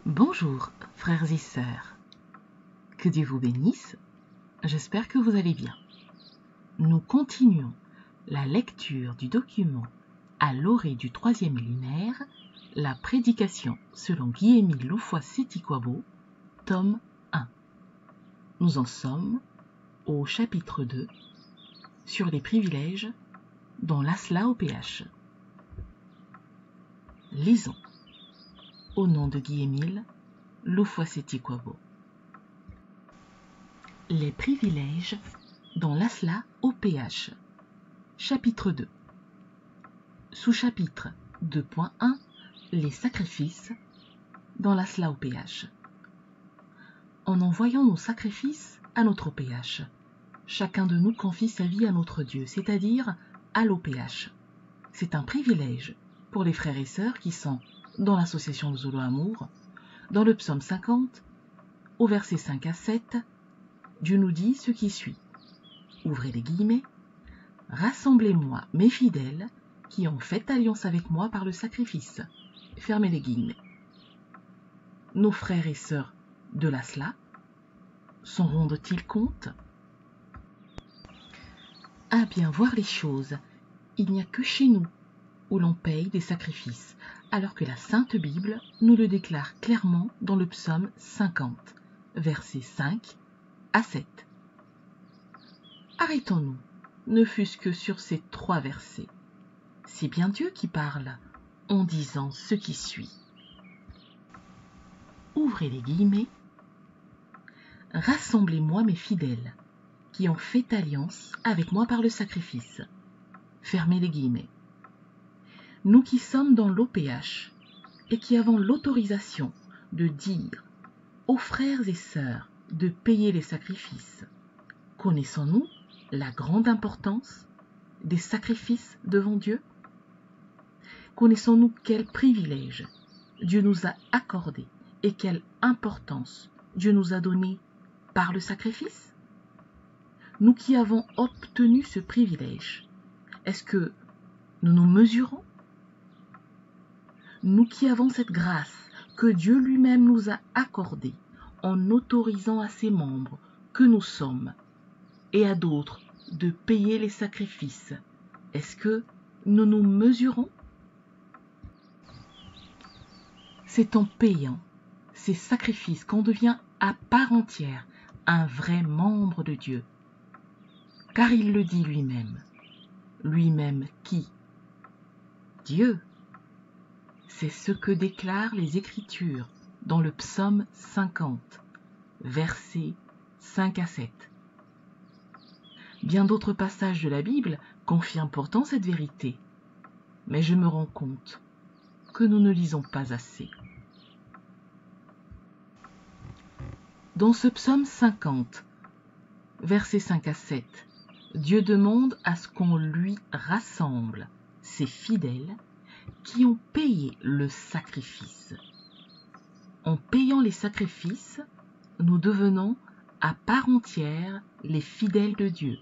Bonjour, frères et sœurs. Que Dieu vous bénisse. J'espère que vous allez bien. Nous continuons la lecture du document à l'orée du 3e millénaire, la prédication selon Guy-Émile Loufois-Setikwabo, tome 1. Nous en sommes au chapitre 2 sur les privilèges dans l'Asla au PH. Lisons. Au nom de Guy-Émile Loufois-Setikwabo. Les privilèges dans l'Asla au PH. Chapitre 2. Sous-chapitre 2.1. Les sacrifices dans l'Asla au PH. En envoyant nos sacrifices à notre OPH, chacun de nous confie sa vie à notre Dieu, c'est-à-dire à l'OPH. C'est un privilège pour les frères et sœurs qui sont dans l'association de Zolo Amour. Dans le psaume 50, au verset 5 à 7, Dieu nous dit ce qui suit. Ouvrez les guillemets. « Rassemblez-moi, mes fidèles, qui ont fait alliance avec moi par le sacrifice. » Fermez les guillemets. Nos frères et sœurs de l'Asla s'en rendent-ils compte? À bien voir les choses, il n'y a que chez nous où l'on paye des sacrifices, alors que la Sainte Bible nous le déclare clairement dans le psaume 50, versets 5 à 7. Arrêtons-nous, ne fût-ce que sur ces 3 versets. C'est bien Dieu qui parle en disant ce qui suit. Ouvrez les guillemets. « Rassemblez-moi mes fidèles, qui ont fait alliance avec moi par le sacrifice. » Fermez les guillemets. Nous qui sommes dans l'OPH et qui avons l'autorisation de dire aux frères et sœurs de payer les sacrifices, connaissons-nous la grande importance des sacrifices devant Dieu? Connaissons-nous quel privilège Dieu nous a accordé et quelle importance Dieu nous a donné par le sacrifice? Nous qui avons obtenu ce privilège, est-ce que nous nous mesurons? Nous qui avons cette grâce que Dieu lui-même nous a accordée en autorisant à ses membres que nous sommes et à d'autres de payer les sacrifices, est-ce que nous nous mesurons? C'est en payant ces sacrifices qu'on devient à part entière un vrai membre de Dieu. Car il le dit lui-même. Lui-même qui? Dieu. C'est ce que déclarent les Écritures dans le psaume 50, versets 5 à 7. Bien d'autres passages de la Bible confirment pourtant cette vérité, mais je me rends compte que nous ne lisons pas assez. Dans ce psaume 50, versets 5 à 7, Dieu demande à ce qu'on lui rassemble ses fidèles qui ont payé le sacrifice. En payant les sacrifices, nous devenons à part entière les fidèles de Dieu,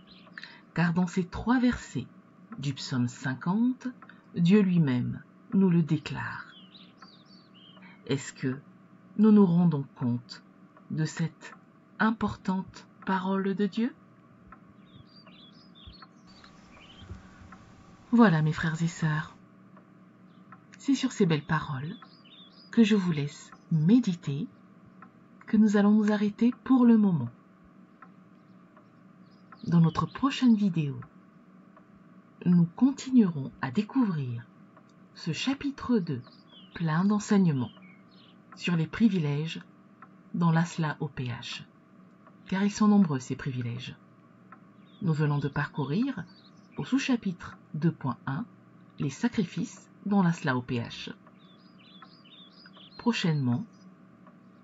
car dans ces 3 versets du psaume 50, Dieu lui-même nous le déclare. Est-ce que nous nous rendons compte de cette importante parole de Dieu? Voilà mes frères et sœurs, c'est sur ces belles paroles que je vous laisse méditer, que nous allons nous arrêter pour le moment. Dans notre prochaine vidéo, nous continuerons à découvrir ce chapitre 2 plein d'enseignements sur les privilèges dans l'Asla au PH, car ils sont nombreux ces privilèges. Nous venons de parcourir au sous-chapitre 2.1 les sacrifices dans l'Asla au PH. Prochainement,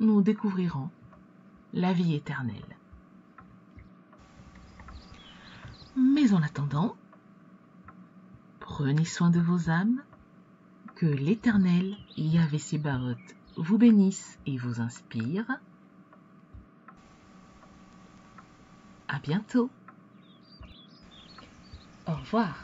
nous découvrirons la vie éternelle. Mais en attendant, prenez soin de vos âmes, que l'Éternel Yahvé Sébaoth vous bénisse et vous inspire. À bientôt. Au revoir.